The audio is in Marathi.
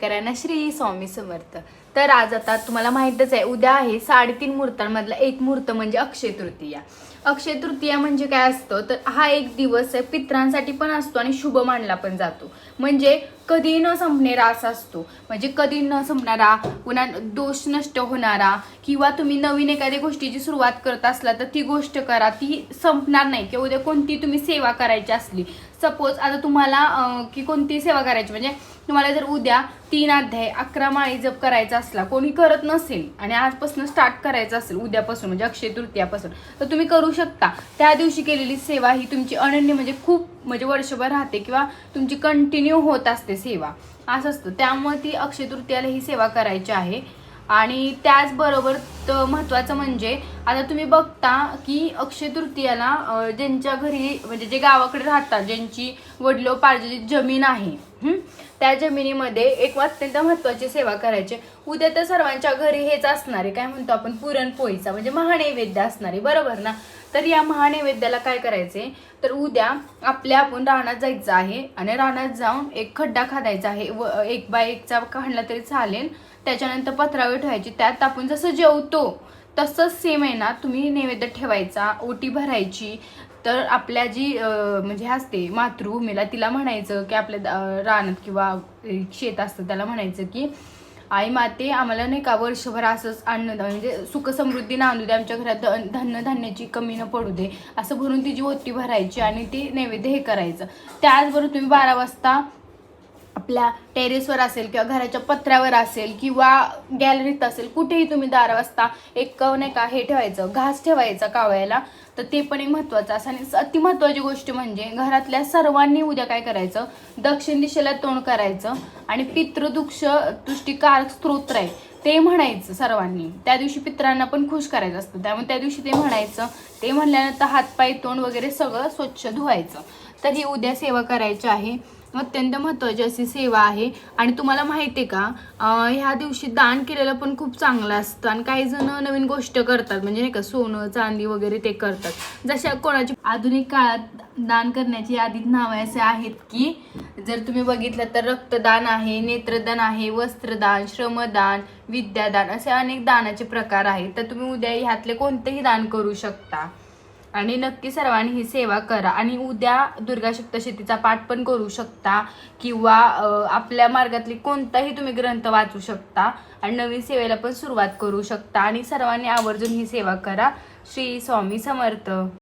करायना श्री स्वामी समर्थ. तर आज आता तुम्हाला माहितच आहे, उद्या आहे 3.5 मुहूर्तांमधला एक मुहूर्त म्हणजे अक्षय तृतीया. अक्षय तृतीया म्हणजे काय असतं तर हा एक दिवस आहे, पितरांसाठी पण असतो आणि शुभ मानला पण जातो. म्हणजे कधी न संपणारा असा असतो, म्हणजे कधी न संपणारा, पुन्हा दोष नष्ट होणारा, किंवा तुम्ही नवीन एखाद्या गोष्टीची सुरुवात करत असला तर ती गोष्ट करा, ती संपणार नाही. किंवा उद्या कोणती तुम्ही सेवा करायची असली, सपोज आता तुम्हाला की कोणती सेवा करायची, म्हणजे तुम्हाला जर उद्या 3 अध्याय 11 माळी जप करायचा असला, कोणी करत नसेल आणि आजपासून स्टार्ट करायचं असेल, उद्यापासून म्हणजे अक्षय तृतीयापासून, तर तुम्ही करू शकता. त्या दिवशी केलेली सेवा ही तुमची अनन्य म्हणजे खूप म्हणजे वर्षभर राहते, किंवा तुमची कंटिन्यू होत असते सेवा, असं असतं. त्यामुळे ती अक्षय तृतीयाला ही सेवा करायची आहे. आणि त्याचबरोबर महत्त्वाचं म्हणजे आता तुम्ही बघता की अक्षय तृतीयाला ज्यांच्या घरी म्हणजे जे गावाकडे राहतात, ज्यांची वडिलोपार्जित जमीन आहे, त्या जमिनीमध्ये एक अत्यंत महत्त्वाची सेवा करायची. उद्या तर सर्वांच्या घरी हेच असणार आहे, काय म्हणतो आपण, पुरणपोळीचा म्हणजे महानैवेद्य असणार आहे, बरोबर ना. तर या महानैवेद्याला काय करायचे तर उद्या आपण रानात जायचं आहे आणि रानात जाऊन एक खड्डा खादायचा आहे, 1x1चा खणला तरी चालेल. त्याच्यानंतर पत्रावळी ठेवायची, त्यात आपण जसं जेवतो तसंच सेम आहे ना, तुम्ही नैवेद्य ठेवायचा, ओटी भरायची. तर आपल्या जी म्हणजे असते मातृभूमीला, तिला म्हणायचं की आपल्या रानात किंवा शेत असतं त्याला म्हणायचं की आई माते, आम्हाला नाही का वर्षभर असंच अन्न म्हणजे सुख समृद्धी नांदू दे, आमच्या घरात धान्याची कमी न पडू दे, असं भरून तिची ओटी भरायची आणि ती नैवेद्य हे करायचं. त्याचबरोबर तुम्ही 12 वाजता आपल्या टेरेसवर असेल किंवा घराच्या पत्र्यावर असेल किंवा गॅलरीत असेल, कुठेही तुम्ही 12 वाजता एक नाही का हे ठेवायचं, घास ठेवायचा कावळ्याला. तर ते पण एक महत्त्वाचं असं. आणि अति महत्त्वाची गोष्ट म्हणजे घरातल्या सर्वांनी उद्या काय करायचं, दक्षिण दिशेला तोंड करायचं आणि पितृदुक्ष तुष्टिकार स्तोत्र आहे ते म्हणायचं सर्वांनी. त्या दिवशी पितरांना पण खुश करायचं असतं, त्यामुळे त्या दिवशी ते म्हणायचं. ते म्हणल्यानंतर हातपाय तोंड वगैरे सगळं स्वच्छ धुवायचं. तर ही उद्या सेवा करायची आहे, अत्यंत महत्त्वाची अशी सेवा आहे. आणि तुम्हाला माहिती आहे का, ह्या दिवशी दान केलेलं पण खूप चांगलं असतं. आणि काही जण नवीन गोष्ट करतात, म्हणजे नाही का, सोनं चांदी वगैरे ते करतात. जशा कोणाची आधुनिक काळात दान करण्याची यादीत नावे असे आहेत की, जर तुम्ही बघितलं तर रक्तदान आहे, नेत्रदान आहे, वस्त्रदान, श्रमदान, विद्यादान, असे अनेक दानाचे प्रकार आहेत. तर तुम्ही उद्या ह्यातले कोणतेही दान करू शकता आणि नक्की सर्वांनी ही सेवा करा. आणि उद्या दुर्गा सप्तशतीचा पाठ पण करू शकता, किंवा आपल्या मार्गातली कोणताही तुम्ही ग्रंथ वाचू शकता आणि नवीन सेवेला पण सुरुवात करू शकता. आणि सर्वांनी आवर्जून ही सेवा करा. श्री स्वामी समर्थ.